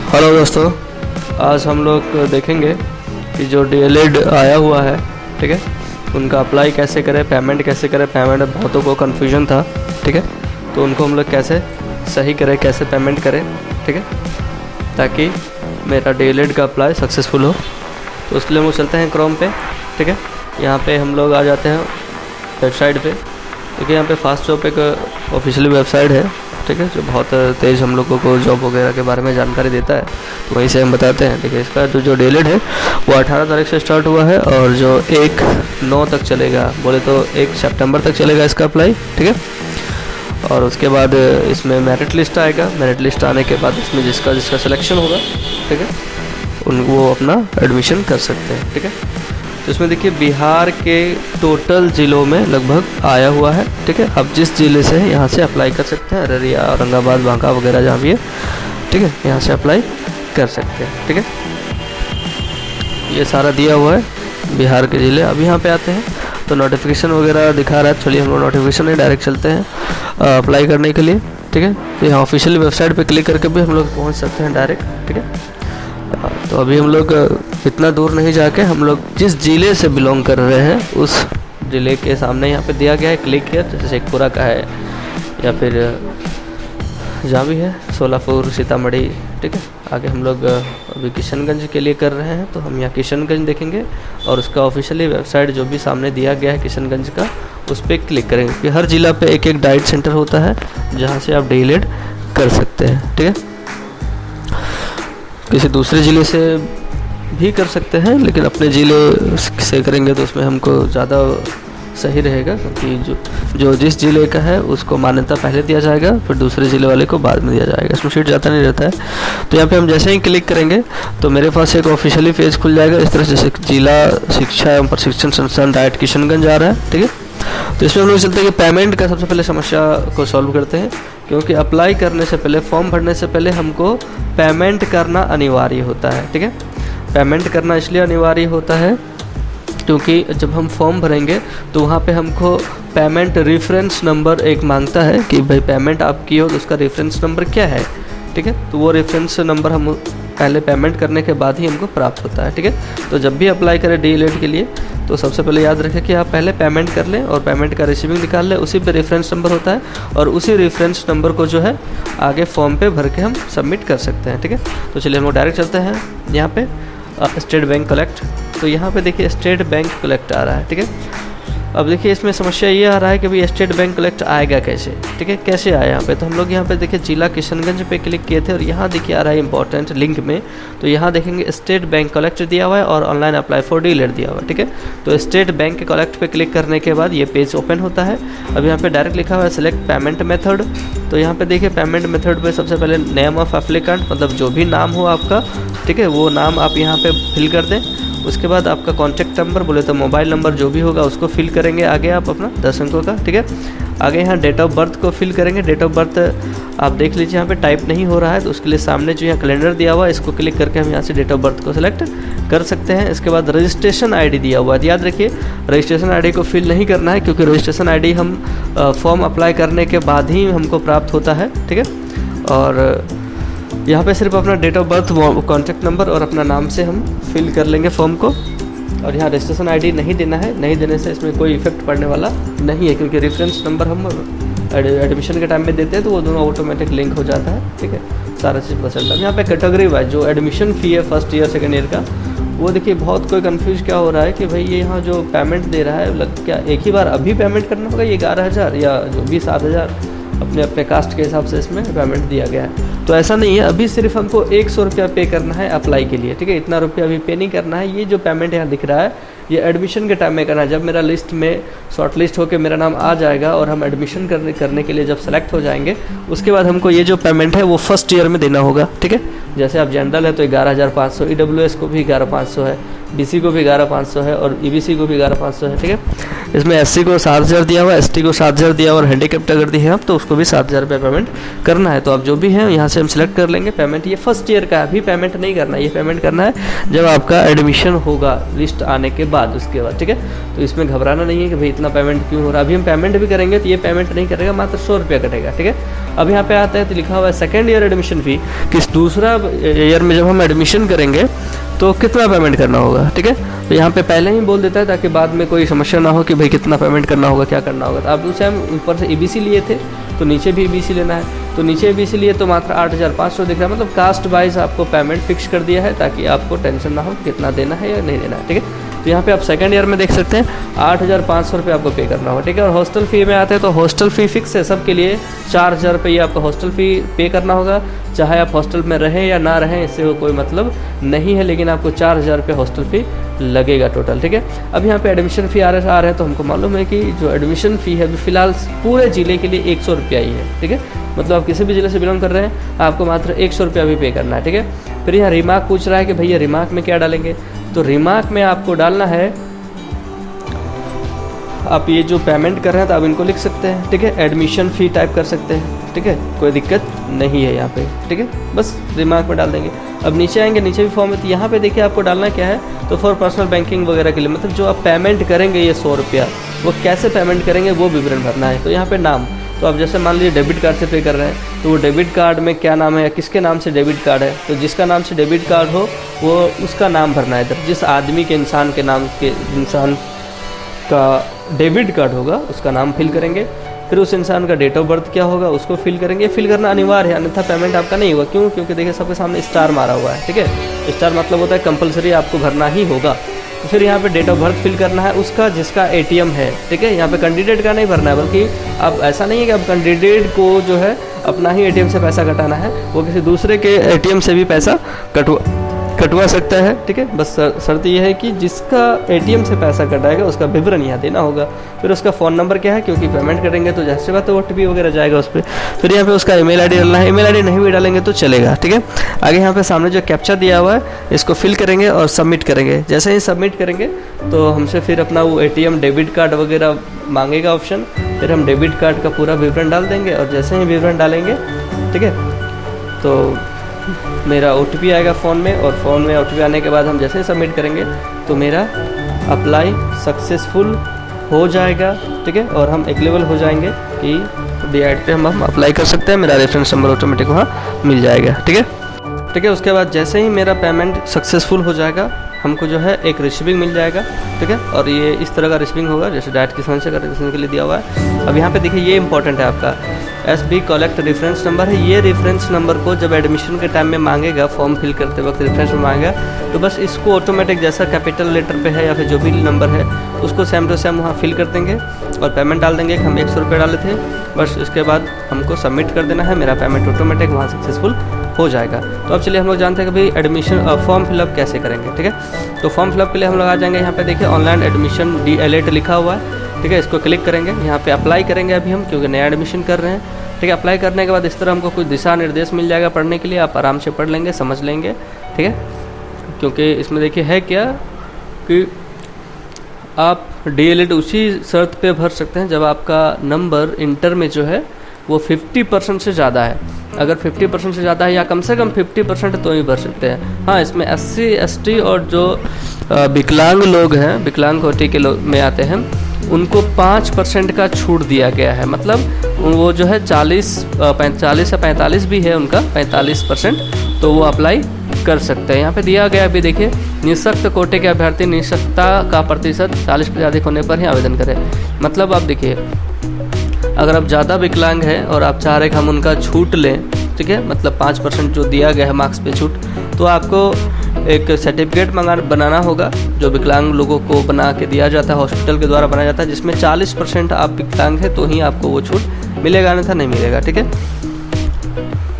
Hello दोस्तों, आज हम लोग देखेंगे कि जो डीएलएड आया हुआ है, ठीक है, उनका अप्लाई कैसे करें, पेमेंट कैसे करें। पेमेंट में बहुतों को कन्फ्यूजन था, ठीक है, तो उनको हम लोग कैसे सही करें, कैसे पेमेंट करें, ठीक है, ताकि मेरा डीएलएड का अप्लाई सक्सेसफुल हो। तो उसके लिए हम लोग चलते हैं क्रोम पे, ठीक है। यहाँ पे हम लोग आ जाते हैं वेबसाइट पे। देखिए यहाँ पे फास्ट जॉब एक ऑफिशियल वेबसाइट है, ठीक है, जो बहुत तेज़ हम लोगों को जॉब वगैरह के बारे में जानकारी देता है, तो वहीं से हम बताते हैं। ठीक है, इसका जो डीएलएड है वो 18 तारीख से स्टार्ट हुआ है और जो 1/9 तक चलेगा, बोले तो 1 सितंबर तक चलेगा इसका अप्लाई, ठीक है। और उसके बाद इसमें मेरिट लिस्ट आएगा। मेरिट लिस्ट आने के बाद इसमें जिसका सिलेक्शन होगा, ठीक है, वो अपना एडमिशन कर सकते हैं, ठीक है। तो इसमें देखिए बिहार के टोटल ज़िलों में लगभग आया हुआ है, ठीक है। अब जिस ज़िले से है यहाँ से अप्लाई कर सकते हैं, अररिया, औरंगाबाद, बांका वगैरह जहाँ भी है, ठीक है, यहाँ से अप्लाई कर सकते हैं, ठीक है। ये सारा दिया हुआ है बिहार के ज़िले। अब यहाँ पे आते हैं तो नोटिफिकेशन वगैरह दिखा रहा है। चलिए हम लोग नोटिफिकेशन में डायरेक्ट चलते हैं अप्लाई करने के लिए, ठीक है। तो यहाँ ऑफिशियल वेबसाइट पर क्लिक करके भी हम लोग पहुँच सकते हैं डायरेक्ट, ठीक है। तो अभी हम लोग इतना दूर नहीं जाके, हम लोग जिस ज़िले से बिलोंग कर रहे हैं उस ज़िले के सामने यहाँ पे दिया गया है क्लिक हियर, जैसे शेखपुरा का है या फिर जहाँ भी है, सोलापुर, सीतामढ़ी, ठीक है। आगे हम लोग अभी किशनगंज के लिए कर रहे हैं, तो हम यहाँ किशनगंज देखेंगे और उसका ऑफिशियली वेबसाइट जो भी सामने दिया गया है किशनगंज का, उस पर क्लिक करेंगे कि हर ज़िला पे एक एक डाइट सेंटर होता है जहाँ से आप डीएलएड कर सकते हैं, ठीक है। किसी दूसरे ज़िले से भी कर सकते हैं, लेकिन अपने ज़िले से करेंगे तो उसमें हमको ज़्यादा सही रहेगा, क्योंकि जो जिस ज़िले का है उसको मान्यता पहले दिया जाएगा, फिर दूसरे ज़िले वाले को बाद में दिया जाएगा। इसमें सीट ज़्यादा नहीं रहता है। तो यहाँ पे हम जैसे ही क्लिक करेंगे तो मेरे पास एक ऑफिशियली पेज खुल जाएगा इस तरह से, जिला शिक्षा एवं प्रशिक्षण संस्थान डाइट किशनगंज आ रहा है, ठीक है। तो इसमें हम लोग चलते हैं कि पेमेंट का सबसे पहले समस्या को सॉल्व करते हैं, क्योंकि अप्लाई करने से पहले, फॉर्म भरने से पहले हमको पेमेंट करना अनिवार्य होता है, ठीक है। पेमेंट करना इसलिए अनिवार्य होता है क्योंकि जब हम फॉर्म भरेंगे तो वहाँ पे हमको पेमेंट रेफरेंस नंबर एक मांगता है कि भाई पेमेंट आप की हो तो उसका रेफरेंस नंबर क्या है, ठीक है। तो वो रेफरेंस नंबर हम पहले पेमेंट करने के बाद ही हमको प्राप्त होता है, ठीक है। तो जब भी अप्लाई करें डीएलएड के लिए तो सबसे पहले याद रखें कि आप पहले पेमेंट कर लें और पेमेंट का रिसीविंग निकाल लें, उसी पे रेफरेंस नंबर होता है और उसी रेफरेंस नंबर को जो है आगे फॉर्म पे भर के हम सबमिट कर सकते हैं, ठीक है। तो चलिए हम लोग डायरेक्ट चलते हैं यहाँ पे स्टेट बैंक कलेक्ट। तो यहाँ पे देखिए स्टेट बैंक कलेक्ट आ रहा है, ठीक है। अब देखिए इसमें समस्या ये आ रहा है कि भाई स्टेट बैंक कलेक्ट आएगा कैसे, ठीक है, कैसे आया यहाँ पे। तो हम लोग यहाँ पे देखिए जिला किशनगंज पे क्लिक किए थे और यहाँ देखिए आ रहा है इंपॉर्टेंट लिंक में, तो यहाँ देखेंगे स्टेट बैंक कलेक्ट दिया हुआ है और ऑनलाइन अप्लाई फॉर डीएलएड दिया हुआ है, ठीक है। तो स्टेट बैंक कलेक्ट पे क्लिक करने के बाद ये पेज ओपन होता है। अब यहाँ पे डायरेक्ट लिखा हुआ है सिलेक्ट पेमेंट मेथड। तो यहाँ पे देखिए पेमेंट मेथड पे सबसे पहले नेम ऑफ एप्लीकेंट, मतलब जो भी नाम हो आपका, ठीक है, वो नाम आप यहाँ पे फिल कर दें। उसके बाद आपका कॉन्टैक्ट नंबर, बोले तो मोबाइल नंबर जो भी होगा उसको फिल करेंगे आगे आप अपना 10 अंकों का, ठीक है। आगे यहाँ डेट ऑफ बर्थ को फिल करेंगे। डेट ऑफ बर्थ आप देख लीजिए यहाँ पे टाइप नहीं हो रहा है, तो उसके लिए सामने जो यहाँ कैलेंडर दिया हुआ है इसको क्लिक करके हम यहाँ से डेट ऑफ बर्थ को सिलेक्ट कर सकते हैं। इसके बाद रजिस्ट्रेशन आईडी दिया हुआ है, याद रखिए रजिस्ट्रेशन आईडी को फिल नहीं करना है, क्योंकि रजिस्ट्रेशन आईडी हम फॉर्म अप्लाई करने के बाद ही हमको प्राप्त होता है, ठीक है। और यहाँ पे सिर्फ अपना date of birth, contact number और अपना नाम से हम फिल कर लेंगे फॉर्म को। और यहाँ रजिस्ट्रेशन आईडी नहीं देना है, नहीं देने से इसमें कोई इफेक्ट पड़ने वाला नहीं है, क्योंकि रेफरेंस नंबर हम एडमिशन के टाइम में देते हैं तो वो दोनों ऑटोमेटिक लिंक हो जाता है, ठीक है, सारा चीज़ पता चलता है। यहाँ पे कैटेगरी वाइज जो एडमिशन फ़ी है फर्स्ट ईयर सेकेंड ईयर का, वो देखिए बहुत कोई कंफ्यूज क्या हो रहा है कि भाई ये यहाँ जो पेमेंट दे रहा है क्या एक ही बार अभी पेमेंट करना होगा, ये 11,000 या जो भी 7,000 अपने अपने कास्ट के हिसाब से इसमें पेमेंट दिया गया है। तो ऐसा नहीं है, अभी सिर्फ हमको 100 रुपया पे करना है अप्लाई के लिए, ठीक है। इतना रुपया अभी पे नहीं करना है। ये जो पेमेंट यहाँ दिख रहा है ये एडमिशन के टाइम में करना है। जब मेरा लिस्ट में शॉर्ट लिस्ट होकर मेरा नाम आ जाएगा और हम एडमिशन करने के लिए जब सेलेक्ट हो जाएंगे, उसके बाद हमको ये जो पेमेंट है वो फर्स्ट ईयर में देना होगा, ठीक है। जैसे आप जनरल है तो 11,500, EWS को भी 11,500 है, BC को भी 11,500 है और EBC को भी 11,500 है, ठीक है। इसमें SC को 7,000 दिया हुआ है, ST को 7,000 दिया हुआ और हैंडीकैप्ड अगर दिए हैं आप तो उसको भी 7,000 रुपये पेमेंट करना है। तो आप जो भी हैं यहाँ से हम सिलेक्ट कर लेंगे पेमेंट। ये फर्स्ट ईयर का अभी पेमेंट नहीं करना है, ये पेमेंट करना है जब आपका एडमिशन होगा लिस्ट आने के बाद उसके बाद, ठीक है। तो इसमें घबराना नहीं है कि भाई इतना पेमेंट क्यों हो रहा है। अभी हम पेमेंट भी करेंगे तो ये पेमेंट नहीं करेगा, मात्र 100 रुपया कटेगा, ठीक है। अब यहाँ पे आता है तो लिखा हुआ है सेकेंड ईयर एडमिशन फ़ी, कि दूसरा ईयर में जब हम एडमिशन करेंगे तो कितना पेमेंट करना होगा, ठीक है। तो यहाँ पे पहले ही बोल देता है ताकि बाद में कोई समस्या ना हो कि भाई कितना पेमेंट करना होगा, क्या करना होगा। तो आप उस टाइम ऊपर से EBC लिए थे तो नीचे भी EBC लेना है, तो नीचे EBC लिए तो मात्र 8,500 दिख रहा है, मतलब कास्ट वाइज आपको पेमेंट फिक्स कर दिया है ताकि आपको टेंशन ना हो कितना देना है या नहीं देना है, ठीक है। तो यहाँ पे आप सेकंड ईयर में देख सकते हैं 8,500 रुपये आपको पे करना होगा, ठीक है। और हॉस्टल फ़ी में आते हैं तो हॉस्टल फ़ी फिक्स है सबके लिए, 4,000 रुपये आपको हॉस्टल फ़ी पे करना होगा, चाहे आप हॉस्टल में रहें या ना रहें, इससे कोई मतलब नहीं है, लेकिन आपको 4,000 रुपये हॉस्टल फ़ी लगेगा टोटल, ठीक है। अब यहाँ पे एडमिशन फ़ी आ रहे हैं तो हमको मालूम है कि जो एडमिशन फ़ी है अभी फ़िलहाल पूरे ज़िले के लिए 100 रुपया ही है, ठीक है। मतलब आप किसी भी ज़िले से बिलोंग कर रहे हैं आपको मात्र 100 रुपया भी पे करना है, ठीक है। फिर यहाँ रिमार्क पूछ रहा है कि भैया रिमार्क में क्या डालेंगे, तो रिमार्क में आपको डालना है, आप ये जो पेमेंट कर रहे हैं तो आप इनको लिख सकते हैं, ठीक है। एडमिशन फ़ी टाइप कर सकते हैं, ठीक है, कोई दिक्कत नहीं है यहाँ पे, ठीक है। बस रिमार्क में डाल देंगे। अब नीचे आएंगे, नीचे भी फॉर्म है, तो यहाँ पे देखिए आपको डालना क्या है, तो फॉर पर्सनल बैंकिंग वगैरह के लिए, मतलब जो आप पेमेंट करेंगे ये 100 रुपया, वो कैसे पेमेंट करेंगे वो विवरण भरना है। तो यहाँ पे नाम, तो आप जैसे मान लीजिए डेबिट कार्ड से पे कर रहे हैं तो वो डेबिट कार्ड में क्या नाम है या किसके नाम से डेबिट कार्ड है, तो जिसका नाम से डेबिट कार्ड हो वो उसका नाम भरना है इधर, जिस आदमी के इंसान के नाम के इंसान का डेबिट कार्ड होगा उसका नाम फिल करेंगे। फिर उस इंसान का डेट ऑफ बर्थ क्या होगा उसको फिल करेंगे, फिल करना अनिवार्य है, अन्यथा पेमेंट आपका नहीं होगा। क्यों? क्योंकि देखिए सबके सामने स्टार मारा हुआ है, ठीक है। स्टार मतलब होता है कंपलसरी आपको भरना ही होगा। तो फिर यहाँ पे डेट ऑफ बर्थ फिल करना है उसका जिसका ATM है, ठीक है। यहाँ पे कैंडिडेट का नहीं भरना है, बल्कि अब ऐसा नहीं है कि अब कैंडिडेट को जो है अपना ही ATM से पैसा कटाना है, वो किसी दूसरे के ATM से भी पैसा कटवा सकता है, ठीक है। बस शर्त यह है कि जिसका ATM से पैसा कटाएगा उसका विवरण यहाँ देना होगा। फिर उसका फ़ोन नंबर क्या है, क्योंकि पेमेंट करेंगे तो जैसे बात तो OTP वगैरह जाएगा उस पर। फिर यहाँ पे उसका email ID डालना है, email ID नहीं भी डालेंगे तो चलेगा, ठीक है। आगे यहाँ पे सामने जो कैप्चा दिया हुआ है इसको फिल करेंगे और सबमिट करेंगे। जैसे ही सबमिट करेंगे तो हमसे फिर अपना वो ATM डेबिट कार्ड वगैरह मांगेगा ऑप्शन, फिर हम डेबिट कार्ड का पूरा विवरण डाल देंगे और जैसे ही विवरण डालेंगे, ठीक है, तो मेरा OTP आएगा फ़ोन में, और फ़ोन में OTP आने के बाद हम जैसे ही सबमिट करेंगे तो मेरा अप्लाई सक्सेसफुल हो जाएगा, ठीक है। और हम एलिजिबल हो जाएंगे कि DIT पे हम अप्लाई कर सकते हैं, मेरा रेफरेंस नंबर ऑटोमेटिक वहाँ मिल जाएगा, ठीक है, ठीक है। उसके बाद जैसे ही मेरा पेमेंट सक्सेसफुल हो जाएगा हमको जो है एक रिसीविंग मिल जाएगा, ठीक है। और ये इस तरह का रिसीविंग होगा जैसे डायरेक्ट किसान से रजिस्ट्रेशन के लिए दिया हुआ है। अब यहाँ पे देखिए ये इंपॉर्टेंट है, आपका SB कलेक्ट रेफरेंस नंबर है। ये रेफरेंस नंबर को जब एडमिशन के टाइम में मांगेगा, फॉर्म फिल करते वक्त रेफरेंस में मांगेगा, तो बस इसको ऑटोमेटिक जैसा कैपिटल लेटर पे है या फिर जो भी नंबर है उसको सेम टू सेम वहाँ फिल कर देंगे और पेमेंट डाल देंगे। हम 100 रुपये डाले थे, बस इसके बाद हमको सबमिट कर देना है, मेरा पेमेंट ऑटोमेटिक वहाँ सक्सेसफुल हो जाएगा। तो अब चलिए हम लोग जानते हैं कि भाई एडमिशन फॉर्म फिलअप कैसे करेंगे, ठीक है। तो फॉर्म फिलअप के लिए हम लोग आ जाएंगे, यहाँ पे देखिए ऑनलाइन एडमिशन DLED लिखा हुआ है, ठीक है। इसको क्लिक करेंगे, यहाँ पे अप्लाई करेंगे अभी हम, क्योंकि नया एडमिशन कर रहे हैं, ठीक है। अप्लाई करने के बाद इस तरह हमको कुछ दिशा निर्देश मिल जाएगा पढ़ने के लिए, आप आराम से पढ़ लेंगे, समझ लेंगे, ठीक है। क्योंकि इसमें देखिए है क्या कि आप DLED उसी शर्त पे भर सकते हैं जब आपका नंबर इंटर में जो है वो 50% से ज़्यादा है। अगर 50% से ज़्यादा है या कम से कम 50% तो ही भर सकते हैं। हाँ, इसमें SC ST और जो विकलांग लोग हैं, विकलांग कोटि के लोग में आते हैं, उनको 5% का छूट दिया गया है। मतलब वो जो है 40 या 45 भी है उनका 45%, तो वो अप्लाई कर सकते हैं। यहाँ पे दिया गया अभी देखिए, निःशक्त कोटे के अभ्यर्थी निःशक्तता का प्रतिशत 40 से अधिक होने पर ही आवेदन करें। मतलब आप देखिए, अगर आप ज़्यादा विकलांग हैं और आप चाह रहे कि हम उनका छूट लें, ठीक है, मतलब 5% जो दिया गया है मार्क्स पे छूट, तो आपको एक सर्टिफिकेट बनाना होगा जो विकलांग लोगों को बना के दिया जाता है, हॉस्पिटल के द्वारा बनाया जाता है, जिसमें 40% आप विकलांग हैं तो ही आपको वो छूट मिलेगा, अन्यथा नहीं मिलेगा, ठीक है।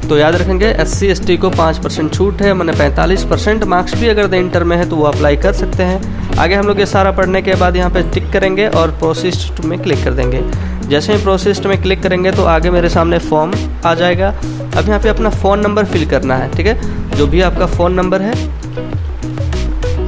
तो याद रखेंगे SC ST को 5% छूट है, मैंने 45% मार्क्स भी अगर दे इंटर में है तो वो अप्लाई कर सकते हैं। आगे हम लोग ये सारा पढ़ने के बाद यहाँ पे टिक करेंगे और प्रोसेस्ड में क्लिक कर देंगे। जैसे ही प्रोसेस्ड में क्लिक करेंगे तो आगे मेरे सामने फॉर्म आ जाएगा। अब यहाँ पे अपना फ़ोन नंबर फिल करना है, ठीक है, जो भी आपका फ़ोन नंबर है।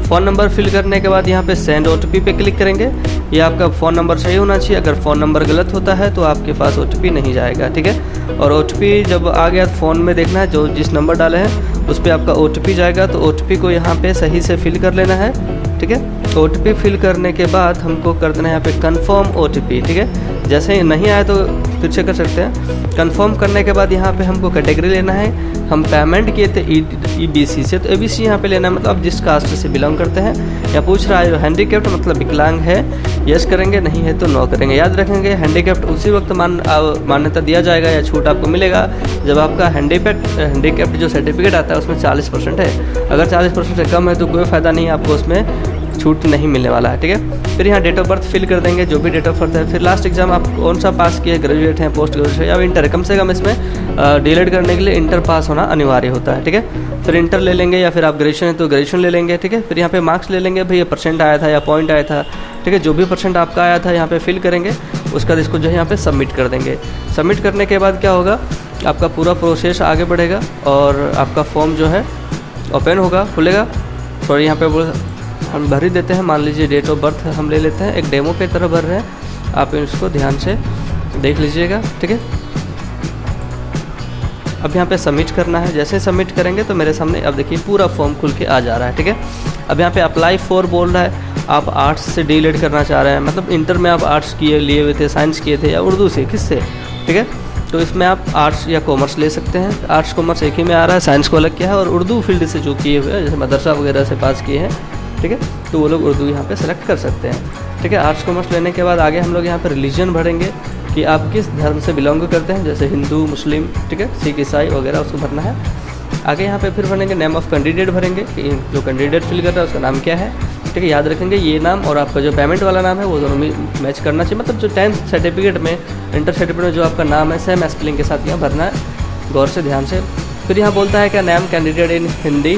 फ़ोन नंबर फिल करने के बाद यहाँ पे सेंड OTP पे क्लिक करेंगे। ये आपका फ़ोन नंबर सही होना चाहिए, अगर फ़ोन नंबर गलत होता है तो आपके पास OTP नहीं जाएगा, ठीक है। और OTP जब आ गया फ़ोन में देखना है, जो जिस नंबर डाले हैं उस पर आपका OTP जाएगा, तो OTP को यहाँ पे सही से फिल कर लेना है, ठीक है। OTP फिल करने के बाद हमको कर देना है यहाँ पे कन्फर्म OTP, ठीक है। जैसे ही नहीं आए तो फिर से कर सकते हैं। कन्फर्म करने के बाद यहाँ पे हमको कैटेगरी लेना है। हम पेमेंट किए थे EBC से, तो ABC यहाँ पे लेना है, मतलब आप जिस कास्ट से बिलोंग करते हैं। या पूछ रहा है हैंडीकैप्ड मतलब विकलांग है, यस करेंगे, नहीं है तो नो करेंगे। याद रखेंगे हैंडीकैप्ड उसी वक्त मान्यता दिया जाएगा या छूट आपको मिलेगा जब आपका हैंडीकैप्ड जो सर्टिफिकेट आता है उसमें 40% है। अगर 40% से कम है तो कोई फ़ायदा नहीं है, आपको उसमें छूट नहीं मिलने वाला है, ठीक है। फिर यहाँ डेट ऑफ बर्थ फिल कर देंगे, जो भी डेट ऑफ बर्थ है। फिर लास्ट एग्जाम आप कौन सा पास किए, ग्रेजुएट हैं, पोस्ट ग्रेजुएट है या इंटर है, कम से कम इसमें डीएलएड करने के लिए इंटर पास होना अनिवार्य होता है, ठीक है। फिर इंटर ले लेंगे या फिर आप ग्रेजुएशन है तो ग्रेजुएशन ले लेंगे, ठीक है। फिर यहाँ पे मार्क्स ले लेंगे, भाई ये परसेंट आया था या पॉइंट आया था, ठीक है। जो भी परसेंट आपका आया था यहाँ पे फिल करेंगे, उसका इसको जो है यहाँ पे सबमिट कर देंगे। सबमिट करने के बाद क्या होगा, आपका पूरा प्रोसेस आगे बढ़ेगा और आपका फॉर्म जो है ओपन होगा, खुलेगा। और यहाँ पे हम भर ही देते हैं, मान लीजिए डेट ऑफ बर्थ हम ले लेते हैं, एक डेमो के तरह भर रहे हैं, आप इसको ध्यान से देख लीजिएगा, ठीक है। अब यहाँ पे सबमिट करना है। जैसे सबमिट करेंगे तो मेरे सामने अब देखिए पूरा फॉर्म खुल के आ जा रहा है, ठीक है। अब यहाँ पे अप्लाई फॉर बोल रहा है, आप आर्ट्स से डीएलएड करना चाह रहे हैं, मतलब इंटर में आप आर्ट्स लिए हुए थे, साइंस किए थे या उर्दू से, किससे, ठीक है। तो इसमें आप आर्ट्स या कॉमर्स ले सकते हैं। आर्ट्स कॉमर्स एक ही में आ रहा है, साइंस को अलग किया है। और उर्दू फील्ड से जो किए हुए हैं, जैसे मदरसा वगैरह से पास किए हैं, ठीक है, तो वो लोग उर्दू यहाँ पे सेलेक्ट कर सकते हैं, ठीक है। आर्ट्स कॉमर्स लेने के बाद आगे हम लोग यहाँ पे रिलीजन भरेंगे कि आप किस धर्म से बिलोंग करते हैं, जैसे हिंदू, मुस्लिम, ठीक है, सिख, ईसाई वगैरह, उसको भरना है। आगे यहाँ पे फिर भरेंगे नेम ऑफ़ कैंडिडेट भरेंगे कि जो कैंडिडेट फिल कर रहा है उसका नाम क्या है, ठीक है। याद रखेंगे ये नाम और आपका जो पेमेंट वाला नाम है वो दोनों मैच करना चाहिए, मतलब जो 10th सर्टिफिकेट में, इंटर सर्टिफिकेट में जो आपका नाम है सेम स्पेलिंग के साथ यहाँ भरना है, गौर से ध्यान से। फिर यहाँ बोलता है क्या नेम कैंडिडेट इन हिंदी,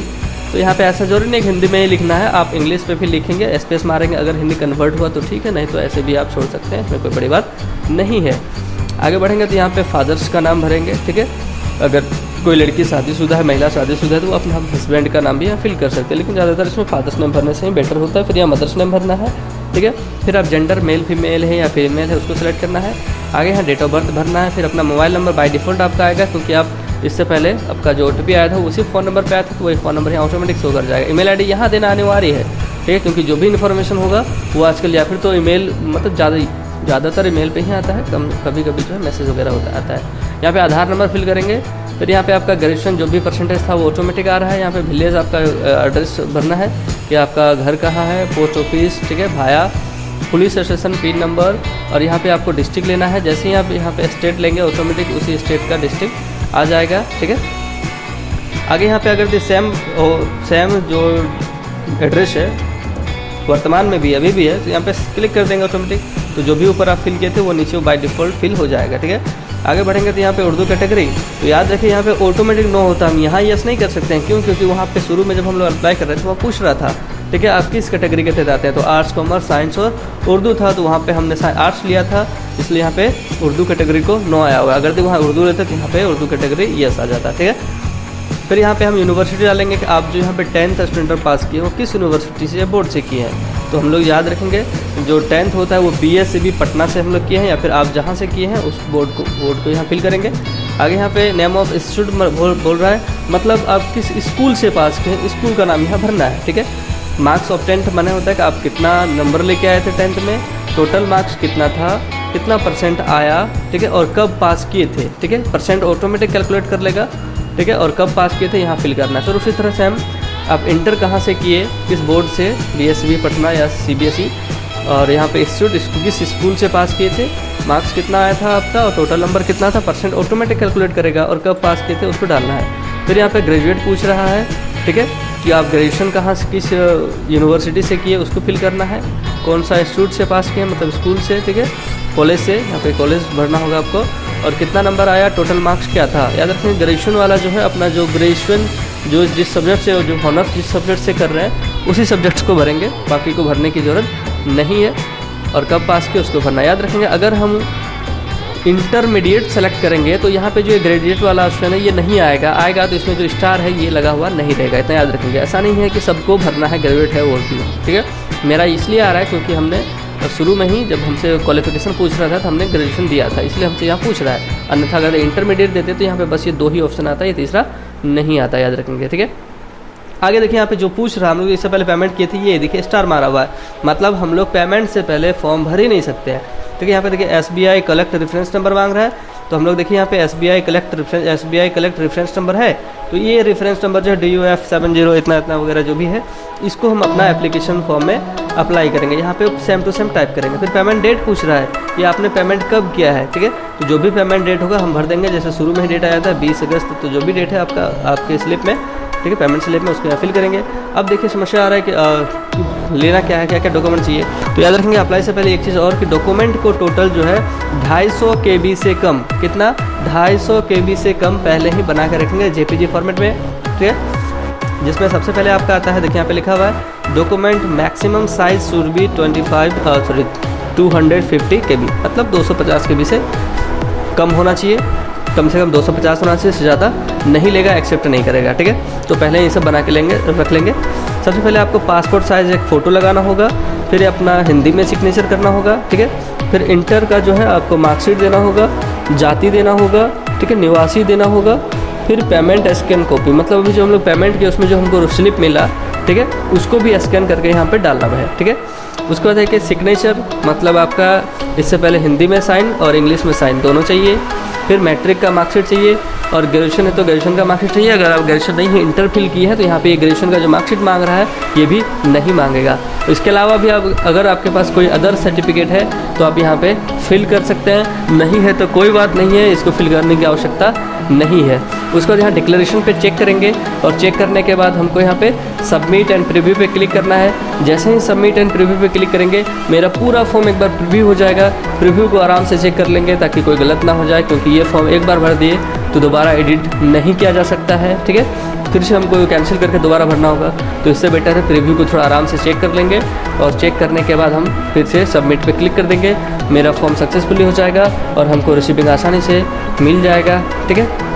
तो यहाँ पे ऐसा जरूरी नहीं हिंदी में ही लिखना है, आप इंग्लिश पे भी लिखेंगे, स्पेस मारेंगे। अगर हिंदी कन्वर्ट हुआ तो ठीक है, नहीं तो ऐसे भी आप छोड़ सकते हैं, इसमें कोई बड़ी बात नहीं है। आगे बढ़ेंगे तो यहाँ पे फादर्स का नाम भरेंगे, ठीक है। अगर कोई लड़की शादीशुदा है, महिला शादीशुदा है, तो वो अपने हस्बैंड का नाम भी यहाँ फिल कर सकते हैं, लेकिन ज़्यादातर इसमें फादर्स नेम भरने से ही बेटर होता है। फिर यहाँ मदर्स नेम भरना है, ठीक है। फिर आप जेंडर मेल फीमेल है या फीमेल है उसको सेलेक्ट करना है। आगे यहाँ डेट ऑफ बर्थ भरना है। फिर अपना मोबाइल नंबर बाय डिफ़ॉल्ट आपका आएगा, क्योंकि आप इससे पहले आपका जो OTP आया था उसी फ़ोन नंबर पे आया था, तो वही फ़ोन नंबर यहाँ ऑटोमेटिक शो कर जाएगा। ईमेल ID यहाँ देना अनिवार्य है, ठीक है, क्योंकि जो भी इन्फॉर्मेशन होगा वो आजकल या फिर तो ईमेल, मतलब ज़्यादातर ईमेल पे ही आता है, कभी कभी जो है मैसेज वगैरह आता है। यहाँ पे आधार नंबर फिल करेंगे। फिर यहाँ पे आपका ग्रेजुएशन जो भी परसेंटेज था वो ऑटोमेटिक आ रहा है। यहाँ पे विलेज आपका एड्रेस भरना है कि आपका घर कहाँ है, पोस्ट ऑफिस, ठीक है, भाया, पुलिस स्टेशन, पिन नंबर, और यहाँ पे आपको डिस्ट्रिक्ट लेना है। जैसे ही आप यहाँ पे स्टेट लेंगे ऑटोमेटिक उसी स्टेट का डिस्ट्रिक्ट आ जाएगा, ठीक है। आगे यहाँ पे अगर सेम जो एड्रेस है वर्तमान में भी अभी भी है, तो यहाँ पे क्लिक कर देंगे ऑटोमेटिक, तो जो भी ऊपर आप फिल किए थे वो नीचे बाय डिफ़ॉल्ट फिल हो जाएगा, ठीक है। आगे बढ़ेंगे तो यहाँ पे उर्दू कैटेगरी, तो याद रखिए यहाँ पे ऑटोमेटिक नो होता, हम यहाँ यस नहीं कर सकते हैं। क्यों? क्योंकि वहाँ पे शुरू में जब हम लोग अप्लाई कर रहे थे तो वहाँ पूछ रहा था, ठीक है, आप किस कैटेगरी के तहत आते हैं, तो आर्ट्स, कॉमर्स, साइंस और उर्दू था, तो वहाँ पे हमने आर्ट्स लिया था, इसलिए यहाँ पे उर्दू कैटेगरी को नो आया हुआ। अगर तो वहाँ उर्दू लेते तो यहाँ पे उर्दू कैटेगरी यस आ जाता, ठीक है। फिर यहाँ पे हम यूनिवर्सिटी डालेंगे कि आप जो यहाँ पे 10th स्टैंडर्ड पास किए हो किस यूनिवर्सिटी से या बोर्ड से किए हैं, तो हम लोग याद रखेंगे जो 10th होता है वो BSCB पटना से हम लोग किए हैं, या फिर आप जहाँ से किए हैं उस बोर्ड को यहाँ फिल करेंगे। आगे यहाँ पे नेम ऑफ इंस्टीट्यूट बोल रहा है, मतलब आप किस स्कूल से पास किए हैं, स्कूल का नाम यहाँ भरना है, ठीक है। मार्क्स ऑफ 10th माने होता है कि आप कितना नंबर लेके आए थे 10th में, टोटल मार्क्स कितना था, कितना परसेंट आया, ठीक है, और कब पास किए थे, ठीक है। परसेंट ऑटोमेटिक कैलकुलेट कर लेगा, ठीक है, और कब पास किए थे यहाँ फिल करना है। फिर उसी तरह से हम आप इंटर कहाँ से किए, किस बोर्ड से, BSCB पटना या CBSE, और यहाँ पे इंस्टीट्यूट किस स्कूल से पास किए थे, मार्क्स कितना आया था आपका और टोटल नंबर कितना था, परसेंट ऑटोमेटिक कैलकुलेट करेगा, और कब पास किए थे उसको डालना है। फिर यहाँ पे ग्रेजुएट पूछ रहा है, ठीक है, कि आप ग्रेजुएशन कहाँ से, किस यूनिवर्सिटी से किए उसको फिल करना है, कौन सा इंस्टीट्यूट से पास किए मतलब स्कूल से, ठीक है, कॉलेज से, यहाँ पे कॉलेज भरना होगा आपको, और कितना नंबर आया, टोटल मार्क्स क्या था। याद रखें ग्रेजुएशन वाला जो है अपना जो ग्रेजुएशन जो जिस सब्जेक्ट से, जो ऑनर्स जिस सब्जेक्ट से कर रहे हैं उसी सब्जेक्ट्स को भरेंगे, बाकी को भरने की ज़रूरत नहीं है, और कब पास किए उसको भरना। याद रखेंगे अगर हम इंटरमीडिएट सेलेक्ट करेंगे तो यहाँ पे जो ग्रेजुएट वाला ऑप्शन है ये नहीं आएगा तो इसमें जो स्टार है ये लगा हुआ नहीं रहेगा, इतना याद रखेंगे। ऐसा नहीं है कि सबको भरना है, ग्रेजुएट है वो भी, ठीक है। मेरा इसलिए आ रहा है क्योंकि हमने शुरू में ही जब हमसे क्वालिफिकेशन पूछ रहा था तो हमने ग्रेजुएशन दिया था, इसलिए हमसे यहाँ पूछ रहा है। अन्यथा अगर इंटरमीडिएट देते तो यहाँ पे बस ये 2 ही ऑप्शन आता है, ये तीसरा नहीं आता, याद रखेंगे, ठीक है। आगे देखिए यहाँ पे जो पूछ रहा है, हम लोग इससे पहले पेमेंट किए थे, ये देखिए स्टार मारा हुआ है, मतलब हम लोग पेमेंट से पहले फॉर्म भर ही नहीं सकते हैं। ठीक है, यहाँ पे देखिए SBI कलेक्ट रेफरेंस नंबर मांग रहा है, तो हम लोग देखिए यहाँ पे SBI कलेक्ट रेफरेंस नंबर है, तो ये रेफरेंस नंबर जो है DUF 70 इतना इतना वगैरह जो भी है, इसको हम अपना एप्लीकेशन फॉर्म में अप्लाई करेंगे। यहाँ पे सेम टू सेम टाइप करेंगे। फिर पेमेंट डेट पूछ रहा है कि आपने पेमेंट कब किया है। ठीक है, तो जो भी पेमेंट डेट होगा हम भर देंगे, जैसे शुरू में ही डेट आया था 20 अगस्त, तो जो भी डेट है आपका आपके स्लिप में, ठीक है, पेमेंट स्लिप में, उसको यहाँ फिल करेंगे। अब देखिए समस्या आ रहा है कि लेना क्या है, क्या क्या डॉक्यूमेंट चाहिए। तो याद रखेंगे अप्लाई से पहले एक चीज़ और कि डॉक्यूमेंट को टोटल जो है 250 KB से कम, कितना 250 KB से कम पहले ही बना कर रखेंगे JPG फॉर्मेट में। ठीक है, जिसमें सबसे पहले आपका आता है, देखिए यहाँ पे लिखा हुआ है document maximum size should be 250 KB, मतलब 250 KB से कम होना चाहिए, कम से कम 250 होना चाहिए, से ज़्यादा नहीं लेगा, एक्सेप्ट नहीं करेगा। ठीक है, तो पहले ये सब बना के रख लेंगे। सबसे पहले आपको पासपोर्ट साइज़ एक फ़ोटो लगाना होगा, फिर अपना हिंदी में सिग्नेचर करना होगा। ठीक है, फिर इंटर का जो है आपको मार्कशीट देना होगा, जाति देना होगा, ठीक है, निवासी देना होगा, फिर पेमेंट स्कैन कॉपी, मतलब अभी जो हम लोग पेमेंट किए उसमें जो हमको स्लिप मिला, ठीक है, उसको भी स्कैन करके यहाँ पे डालना है। ठीक है, उसके बाद है कि सिग्नेचर, मतलब आपका इससे पहले हिंदी में साइन और इंग्लिश में साइन दोनों चाहिए। फिर मैट्रिक का मार्कशीट चाहिए, और ग्रेजुएशन है तो ग्रेजुएशन का मार्कशीट चाहिए। अगर आप ग्रेजुएशन नहीं है, इंटर फिल की है, तो यहाँ पे ये ग्रेजुएशन का जो मार्कशीट मांग रहा है ये भी नहीं मांगेगा। तो इसके अलावा भी आप अगर आपके पास कोई अदर सर्टिफिकेट है तो आप यहाँ पे फिल कर सकते हैं, नहीं है तो कोई बात नहीं है, इसको फिल करने की आवश्यकता नहीं है। उसके बाद यहाँ डिक्लेरेशन पे चेक करेंगे, और चेक करने के बाद हमको यहाँ पे सबमिट एंड प्रीव्यू पे क्लिक करना है। जैसे ही सबमिट एंड प्रीव्यू पे क्लिक करेंगे, मेरा पूरा फॉर्म एक बार प्रीव्यू हो जाएगा। प्रीव्यू को आराम से चेक कर लेंगे ताकि कोई गलत ना हो जाए, क्योंकि ये फॉर्म एक बार भर दिए तो दोबारा एडिट नहीं किया जा सकता है। ठीक है, फिर से हमको कैंसिल करके दोबारा भरना होगा, तो इससे बेटर है प्रीव्यू को थोड़ा आराम से चेक कर लेंगे, और चेक करने के बाद हम फिर से सबमिट पे क्लिक कर देंगे। मेरा फॉर्म सक्सेसफुली हो जाएगा और हमको रिसीविंग आसानी से मिल जाएगा। ठीक है।